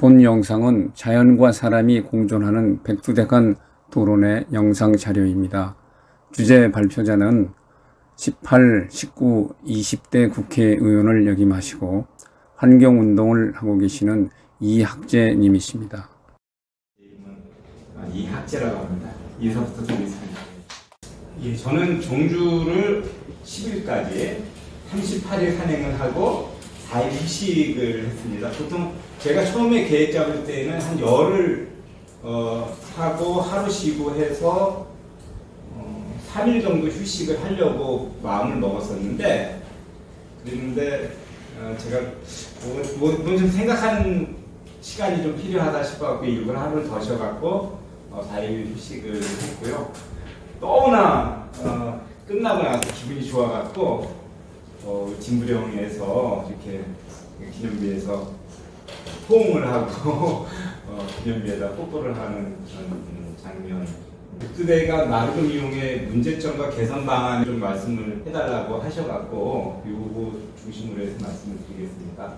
본 영상은 자연과 사람이 공존하는 백두대간 토론의 영상 자료입니다. 주제 발표자는 18, 19, 20대 국회의원을 역임하시고 환경운동을 하고 계시는 이학재님이십니다. 이학재라고 합니다. 인사부터 드리겠습니다. 예, 저는 종주를 10일까지 38일 산행을 하고 4일 휴식을 했습니다. 보통 제가 처음에 계획 잡을 때는 한 열흘 하고 하루 쉬고 해서 3일 정도 휴식을 하려고 마음을 먹었었는데, 그랬는데 제가 뭐 좀 생각하는 시간이 좀 필요하다 싶어갖고 일부러 하루를 더 쉬어갖고 4일 휴식을 했고요. 너무나 끝나고 나서 기분이 좋아갖고 진부령에서 이렇게 기념비에서 포옹을 하고 기념비에다 뽀뽀를 하는 그런 장면. 백두대간 나르금 이용의 문제점과 개선 방안을 좀 말씀을 해달라고 하셔갖고 요거 중심으로 해서 말씀을 드리겠습니다.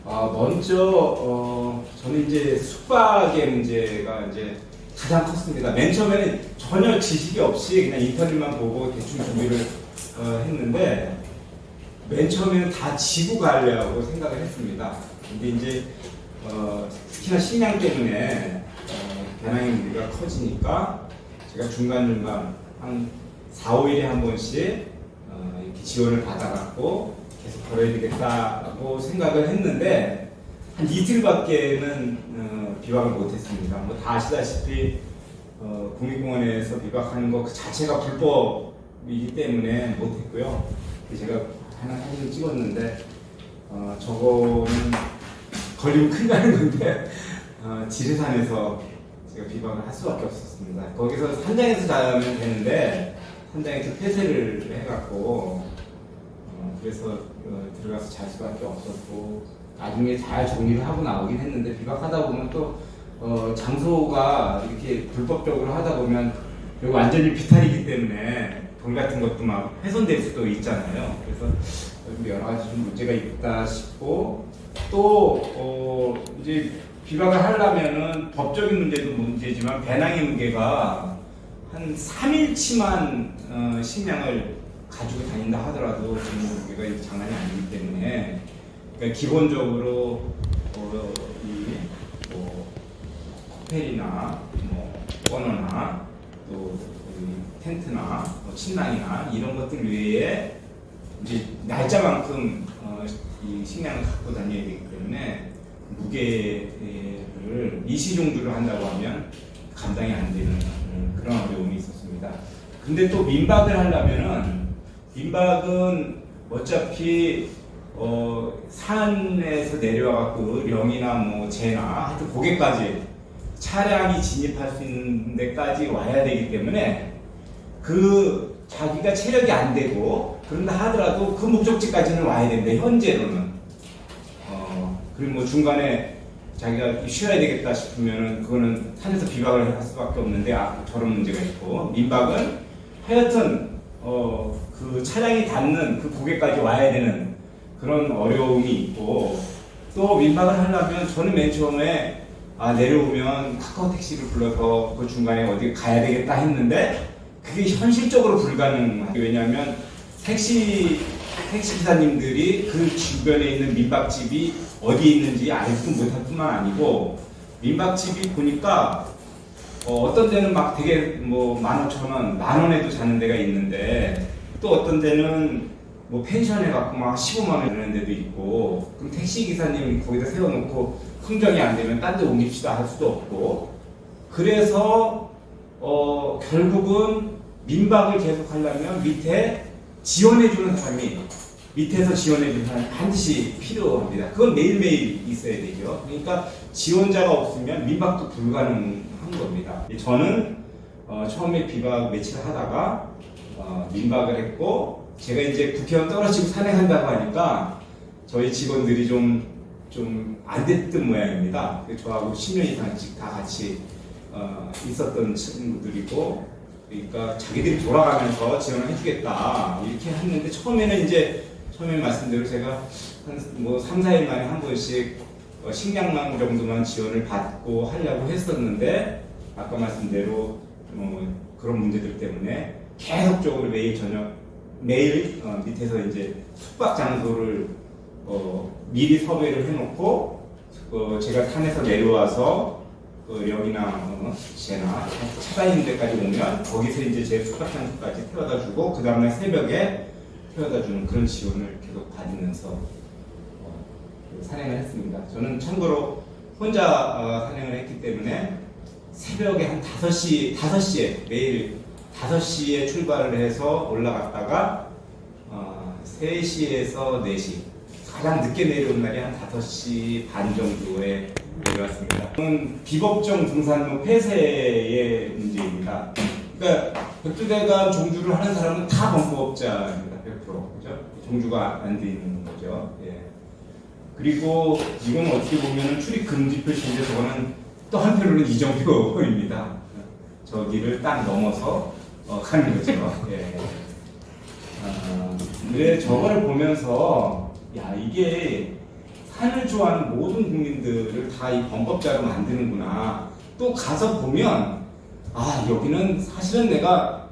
먼저 저는 이제 숙박의 문제가 이제 가장 컸습니다. 맨 처음에는 전혀 지식이 없이 그냥 인터넷만 보고 대충 준비를 했는데, 맨 처음에는 다 지고 가려고 생각을 했습니다. 근데 이제 특히나 식량 때문에 배낭의 무게가 커지니까 제가 중간중간 한 4, 5일에 한 번씩 이렇게 지원을 받아갖고 계속 걸어야 되겠다고 생각을 했는데, 한 이틀밖에는 비박을 못했습니다. 뭐 다 아시다시피 국립공원에서 비박하는 것 그 자체가 불법이기 때문에 못했고요. 제가 하나 사진을 찍었는데 저거는 걸리면 큰일 나는 건데 지리산에서 제가 비박을 할 수밖에 없었습니다. 거기서 산장에서 자면 되는데 산장에서 폐쇄를 해갖고 그래서 들어가서 잘 수밖에 없었고, 나중에 잘 정리를 하고 나오긴 했는데, 비박하다 보면 또 장소가 이렇게 불법적으로 하다 보면 여기 완전히 비탈이기 때문에 돌 같은 것도 막 훼손될 수도 있잖아요. 그래서 여러 가지 좀 문제가 있다 싶고, 또 이제 비박을 하려면은 법적인 문제도 문제지만 배낭의 무게가 한 3일치만 식량을 가지고 다닌다 하더라도 그 무게가 장난이 아니기 때문에, 그러니까 기본적으로 호텔이나 버너나 또 텐트나 침낭이나 이런 것들 외에 이제 날짜만큼 이 식량을 갖고 다녀야 되기 때문에 무게를 이시종주를 한다고 하면 감당이 안 되는 그런 어려움이 있었습니다. 근데 또 민박을 하려면은, 민박은 어차피 산에서 내려와갖고 령이나 뭐 제나 하여튼 고개까지 차량이 진입할 수 있는 데까지 와야 되기 때문에, 그 자기가 체력이 안 되고 그런다 하더라도 그 목적지까지는 와야 된대, 현재로는. 그리고 뭐 중간에 자기가 쉬어야 되겠다 싶으면은 그거는 산에서 비박을 할 수밖에 없는데 저런 문제가 있고, 민박은 하여튼 그 차량이 닿는 그 고개까지 와야 되는 그런 어려움이 있고, 또 민박을 하려면 저는 맨 처음에 내려오면 카카오 택시를 불러서 그 중간에 어디 가야 되겠다 했는데 그게 현실적으로 불가능해요. 왜냐하면 택시 기사님들이 그 주변에 있는 민박집이 어디에 있는지 알지도 못할 뿐만 아니고, 민박집이 보니까 어떤 데는 막 되게 뭐 15,000원, 10,000원에도 자는 데가 있는데, 또 어떤 데는 뭐 펜션에 갖고 막 15만 원 주는 데도 있고, 그럼 택시 기사님 거기다 세워놓고 흥정이 안 되면 딴 데 옮깁시다 할 수도 없고, 그래서 결국은 민박을 계속 하려면 밑에 지원해주는 사람이, 밑에서 지원해주는 사람이 반드시 필요합니다. 그건 매일매일 있어야 되죠. 그러니까 지원자가 없으면 민박도 불가능한 겁니다. 저는 처음에 비박 며칠 하다가 민박을 했고, 제가 이제 국회의원 떨어지고 산행한다고 하니까 저희 직원들이 좀 안 됐던 모양입니다. 저하고 10년 이상씩 다 같이 있었던 친구들이고, 그러니까 자기들이 돌아가면서 지원을 해주겠다 이렇게 했는데, 처음에 말씀대로 제가 한 3, 4일 만에 한 번씩 식량망 정도만 지원을 받고 하려고 했었는데 아까 말씀대로 그런 문제들 때문에 계속적으로 매일 밑에서 이제 숙박 장소를 미리 섭외를 해놓고 제가 산에서 내려와서 령이나 제나 찾아있는 데까지 오면 거기서 이제 제 숙박 장소까지 태워다주고 그 다음날 새벽에 태워다주는 그런 지원을 계속 받으면서 산행을 했습니다. 저는 참고로 혼자 산행을 했기 때문에 새벽에 한 5시에 매일 5시에 출발을 해서 올라갔다가 3시에서 4시 가장 늦게 내려온 날이 한 5시 반 정도에 내려왔습니다. 이건 비법정 등산로 폐쇄의 문제입니다. 그러니까 백두대간 종주를 하는 사람은 다 범법자입니다. 100%. 그죠? 종주가 안 돼 있는 거죠. 예. 그리고 이건 어떻게 보면 출입 금지 표시인데 저거는 또 한편으로는 이정표입니다. 저기를 딱 넘어서 가는 거죠. 예. 근데 저거를 보면서 야 이게 산을 좋아하는 모든 국민들을 다 이 범법자로 만드는구나. 또 가서 보면 아 여기는 사실은 내가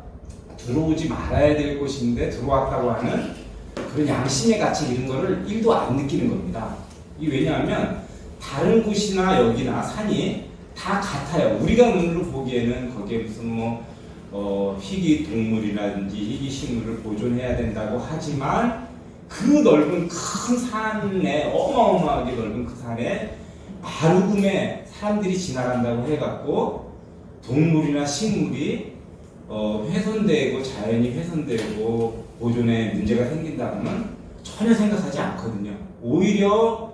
들어오지 말아야 될 곳인데 들어왔다고 하는 그런 양심의 가치 이런 거를 1도 안 느끼는 겁니다. 이 왜냐하면 다른 곳이나 여기나 산이 다 같아요. 우리가 눈으로 보기에는 거기에 무슨 희귀 동물이라든지 희귀 식물을 보존해야 된다고 하지만 그 넓은 큰 산에 어마어마하게 넓은 그 산에 마루금에 사람들이 지나간다고 해갖고 동물이나 식물이 훼손되고 자연이 훼손되고 보존에 문제가 생긴다고는 전혀 생각하지 않거든요. 오히려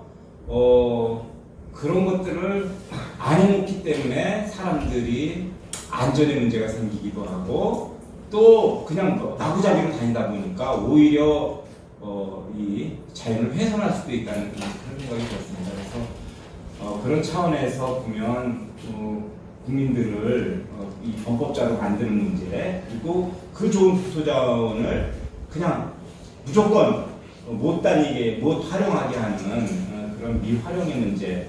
그런 것들을 안 해놓기 때문에 사람들이 안전에 문제가 생기기도 하고 또 그냥 마구잡이로 다니다 보니까 오히려 이 자연을 훼손할 수도 있다는 그런 생각이 들었습니다. 그래서 그런 차원에서 보면 국민들을 이 범법자로 만드는 문제 그리고 그 좋은 국토자원을 그냥 무조건 못 다니게 못 활용하게 하는 그런 미활용의 문제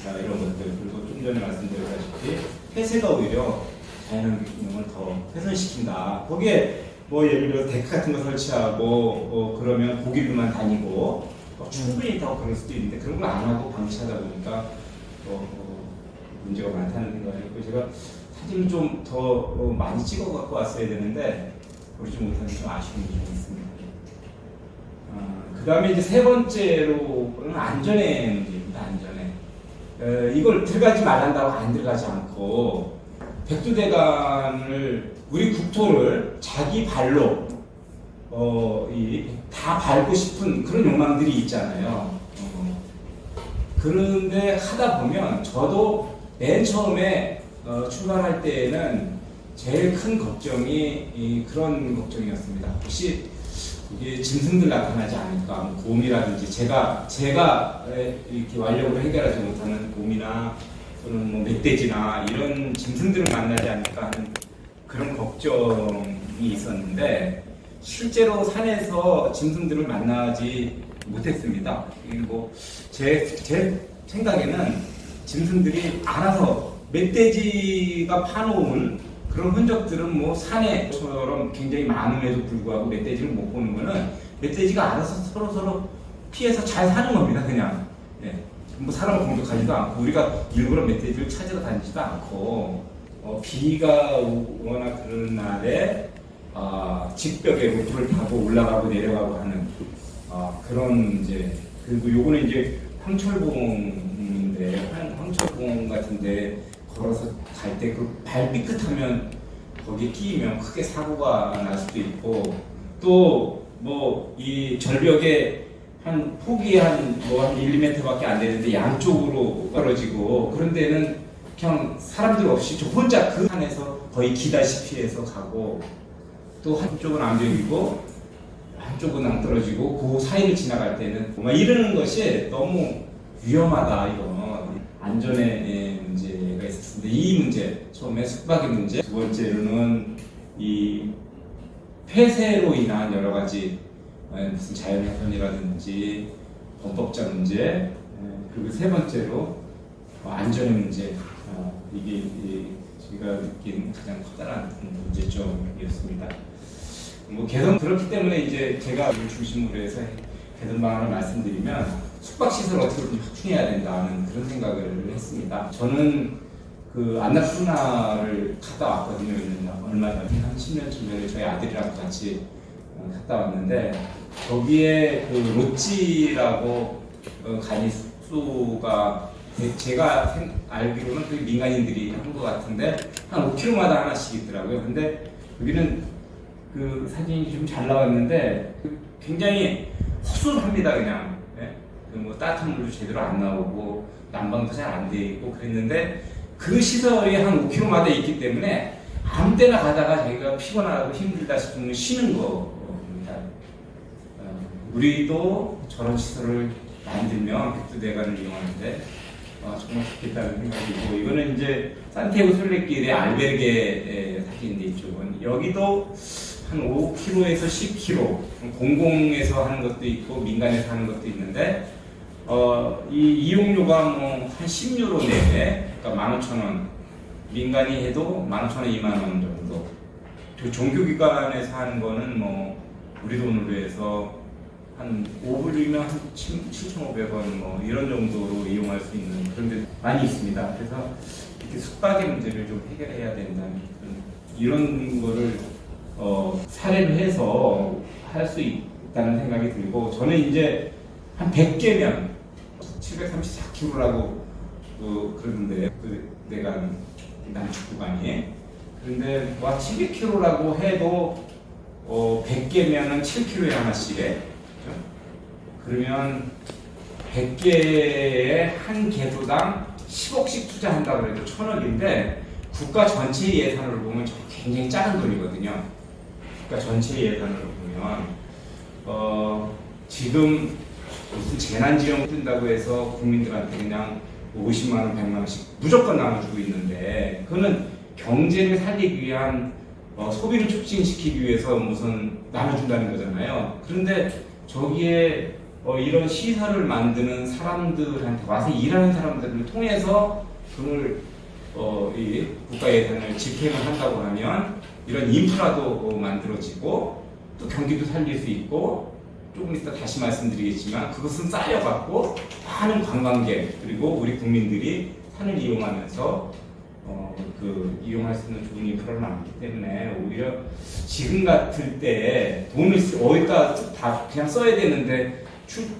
이런 것들 그리고 좀 전에 말씀드렸다시피 폐쇄가 오히려 자연환경 기능을 더 훼손시킨다. 거기에 예를 들어 데크 같은 거 설치하고 그러면 고기들만 다니고 충분히 더 그럴 수도 있는데 그런 걸 안 하고 방치하다 보니까 문제가 많다는 생각이 있고 제가 사진을 좀 더 많이 찍어 갖고 왔어야 되는데 그러지 못한 좀 아쉬운 점이 있습니다. 그 다음에 이제 세 번째로는 안전의 문제입니다. 안전에 이걸 들어가지 말란다고 안 들어가지 않고 백두대간을 우리 국토를 자기 발로 다 밟고 싶은 그런 욕망들이 있잖아요. 그런데 하다 보면 저도 맨 처음에 출발할 때에는 제일 큰 걱정이 그런 걱정이었습니다. 혹시 이게 짐승들 나타나지 않을까? 뭐 곰이라든지 제가 이렇게 완력으로 해결하지 못하는 곰이나 또는 뭐 멧돼지나 이런 짐승들을 만나지 않을까 하는 그런 걱정이 있었는데 실제로 산에서 짐승들을 만나지 못했습니다. 그리고 제 생각에는 짐승들이 알아서 멧돼지가 파놓은 그런 흔적들은 뭐 산에처럼 굉장히 많음에도 불구하고 멧돼지를 못 보는 거는 멧돼지가 알아서 서로 피해서 잘 사는 겁니다. 그냥 뭐 사람을 공격하지도 않고 우리가 일부러 멧돼지를 찾으러 다니지도 않고 비가 오거나 그런 날에 직벽에 로프를 타고 올라가고 내려가고 하는 그런 이제 그리고 요거는 이제 황철봉인데 황철봉 같은데 걸어서 갈 때 그 발 삐끗하면 거기에 끼이면 크게 사고가 날 수도 있고 또 뭐 이 절벽에 한 폭이 한 1~2m밖에 안 되는데 양쪽으로 떨어지고 그런 데는 그냥 사람들 없이 저 혼자 그 산에서 거의 기다시피 해서 가고 또 한쪽은 암벽이고 한쪽은 안 떨어지고 그 사이를 지나갈 때는 정말 이러는 것이 너무 위험하다. 이거 안전의 문제가 있었는데 이 문제 처음에 숙박의 문제 두 번째로는 이 폐쇄로 인한 여러 가지 무슨 자연훼손이라든지 범법자 문제 그리고 세 번째로 안전의 문제. 이게 제가 느낀 가장 커다란 문제점이었습니다. 뭐 개선 그렇기 때문에 이제 제가 이걸 중심으로 해서 개선 방안을 말씀드리면 숙박 시설 어떻게 좀 확충해야 된다는 그런 생각을 했습니다. 저는 그 안나푸르나를 갔다 왔거든요. 얼마 전에 한 10년쯤 전에 저희 아들이랑 같이 갔다 왔는데 거기에 그 로찌라고 간이 숙소가 제가 알기로는 그 민간인들이 한 것 같은데 한 5km마다 하나씩 있더라고요. 근데 여기는 그 사진이 좀 잘 나왔는데 굉장히 허술합니다. 그냥 뭐 따뜻한 물도 제대로 안 나오고 난방도 잘 안 돼 있고 그랬는데 그 시설이 한 5km마다 있기 때문에 아무 때나 가다가 자기가 피곤하고 힘들다 싶으면 쉬는 겁니다. 우리도 저런 시설을 만들면 백두대간을 이용하는데 정말 좋겠다는 생각이 들고, 이거는 이제 산티아고 순례길의 알베르게 사진인데 이쪽은 여기도 한 5km에서 10km 공공에서 하는 것도 있고 민간에서 하는 것도 있는데 이 이용료가 뭐 한 10유로 내외, 그러니까 15,000원, 민간이 해도 15,000원, 20,000원 정도. 종교기관에서 하는 거는 뭐 우리 돈으로 해서 한 5불이면 한 7,500원 뭐 이런 정도로 이용할 수 있는 그런 데 많이 있습니다. 그래서 이렇게 숙박의 문제를 좀 해결해야 된다는 이런 거를 사례를 해서 할 수 있다는 생각이 들고, 저는 이제 한 100개면 734km라고 그러는데 내가 남측 구간이, 그런데 700km라고 해도 100개면은 7km에 하나씩 해. 그러면 100개에 한 개소당 10억씩 투자한다고 해도 1,000억인데 국가 전체 예산으로 보면 굉장히 작은 돈이거든요. 국가 전체 예산으로 보면 지금 무슨 재난지원 뜬다고 해서 국민들한테 그냥 50만 원, 100만 원씩 무조건 나눠주고 있는데, 그거는 경제를 살리기 위한 소비를 촉진시키기 위해서 무슨 나눠준다는 거잖아요. 그런데 저기에 이런 시설을 만드는 사람들한테 와서 일하는 사람들을 통해서 그걸 이 국가 예산을 집행을 한다고 하면 이런 인프라도 만들어지고 또 경기도 살릴 수 있고, 조금 이따 다시 말씀드리겠지만 그것은 쌓여갖고 많은 관광객 그리고 우리 국민들이 산을 이용하면서 이용할 수 있는 좋은 인프라를 만들기 때문에 오히려 지금 같을 때 돈을 어디다 다 그냥 써야 되는데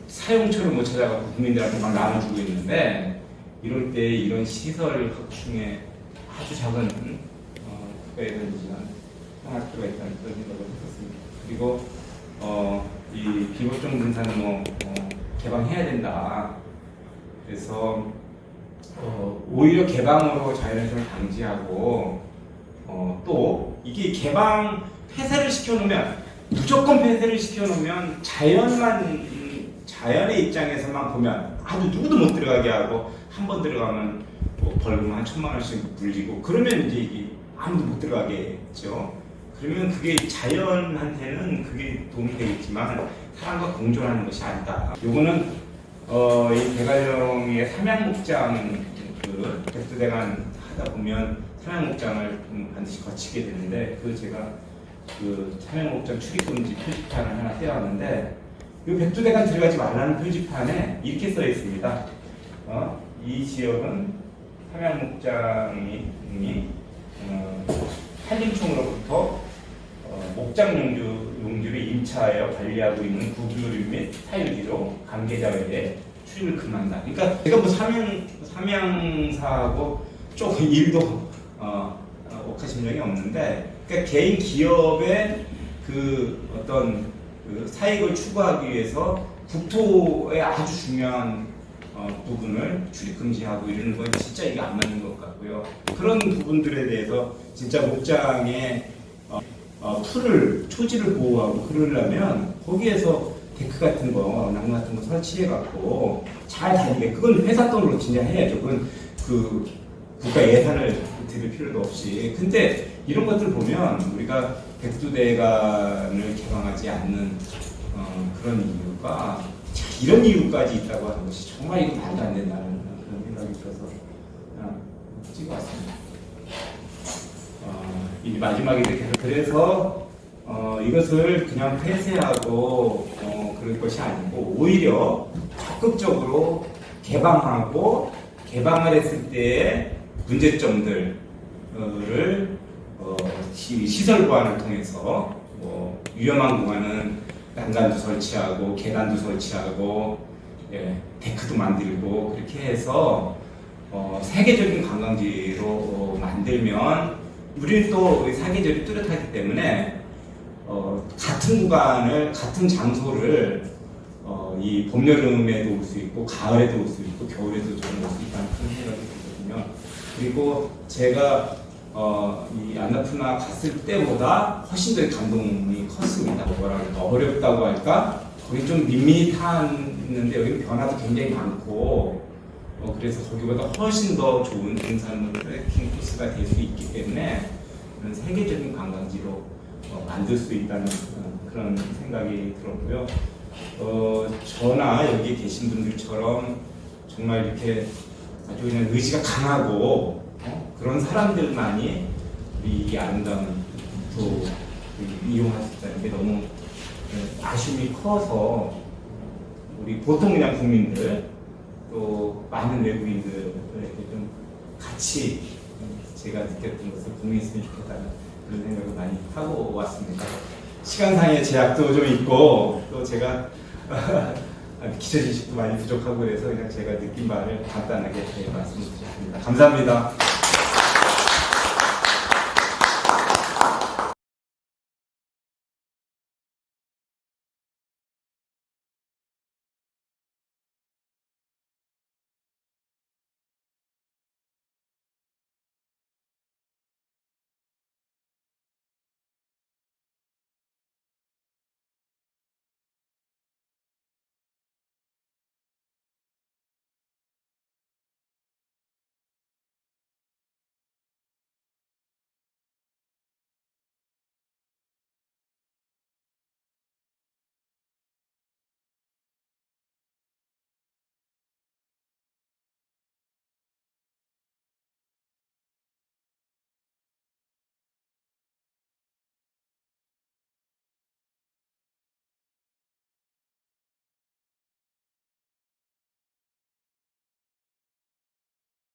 사용처를 못 찾아갖고 국민들한테 막 나눠주고 있는데, 이럴 때 이런 시설 확충에 아주 작은 국가예산이지만 생각할 필요가 있다는 그런 생각을 했었습니다. 그리고 이 비보정 등산로 개방해야 된다. 그래서 오히려 개방으로 자연훼손을 방지하고 또 이게 폐쇄를 시켜놓으면 무조건 폐쇄를 시켜놓으면 자연의 입장에서만 보면 아주 누구도 못 들어가게 하고, 한 번 들어가면 벌금 한 1,000만 원씩 물리고 그러면 이제 이게 아무도 못 들어가게 했죠. 그러면 그게 자연한테는 그게 도움이 되겠지만 사람과 공존하는 것이 아니다. 요거는 이 대관령의 삼양목장 백두대간 하다 보면 삼양목장을 반드시 거치게 되는데, 제가 삼양목장 출입금지 표지판을 하나 떼왔는데, 이 백두대간 들어가지 말라는 표지판에 이렇게 써 있습니다. 이 지역은 삼양목장이 한림총으로부터 목장 용지를 임차하여 관리하고 있는 국유류 및 사유지로 관계자 외에 출입을 금한다. 그러니까 제가 뭐 삼양사하고 조금 일도 옥하신 적이 없는데, 그러니까 개인 기업의 어떤 사익을 추구하기 위해서 국토의 아주 중요한 부분을 출입 금지하고 이러는 건 진짜 이게 안 맞는 것 같고요. 그런 부분들에 대해서 진짜 목장의 초지를 보호하고 그러려면 거기에서 데크 같은 거, 나무 같은 거 설치해갖고 잘 다니게, 그건 회사 돈으로 진짜 해야죠. 그건 국가 예산을 드릴 필요도 없이. 근데 이런 것들 보면 우리가 백두대간을 개방하지 않는 그런 이유가 이런 이유까지 있다고 하는 것이 정말 이거 말도 안 된다는 그런 생각이 들어서 그냥 찍어왔습니다. 이 마지막에 이렇게 그래서 이것을 그냥 폐쇄하고 그럴 것이 아니고 오히려 적극적으로 개방하고 개방을 했을 때의 문제점들을 시설 보완을 통해서 위험한 구간은 난간도 설치하고 계단도 설치하고 데크도 만들고 그렇게 해서 세계적인 관광지로 만들면 우리는 또 사계절이 뚜렷하기 때문에 같은 구간을 같은 장소를 이 봄, 여름에도 올 수 있고 가을에도 올 수 있고 겨울에도 좀 올 수 있다는 그런 생각이 들거든요. 그리고 제가 이 안나푸나 갔을 때보다 훨씬 더 감동이 컸습니다. 뭐라 그럴까 어렵다고 할까 거기 좀 밋밋했는데 여기 변화도 굉장히 많고 그래서 거기보다 훨씬 더 좋은 등산 트레킹 코스가 될 수 있기 때문에 그런 세계적인 관광지로 만들 수 있다는 그런 생각이 들었고요. 저나 여기 계신 분들처럼 정말 이렇게 아주 그냥 의지가 강하고 그런 사람들만이 우리 이 아름다운 또 이용할 수 있다는 게 너무 아쉬움이 커서 우리 보통 그냥 국민들 또 많은 외국인들에게 좀 같이 제가 느꼈던 것을 공유했으면 좋겠다는 그런 생각을 많이 하고 왔습니다. 시간상의 제약도 좀 있고 또 제가 기초 지식도 많이 부족하고 그래서 그냥 제가 느낀 바를 간단하게 말씀을 드렸습니다. 감사합니다.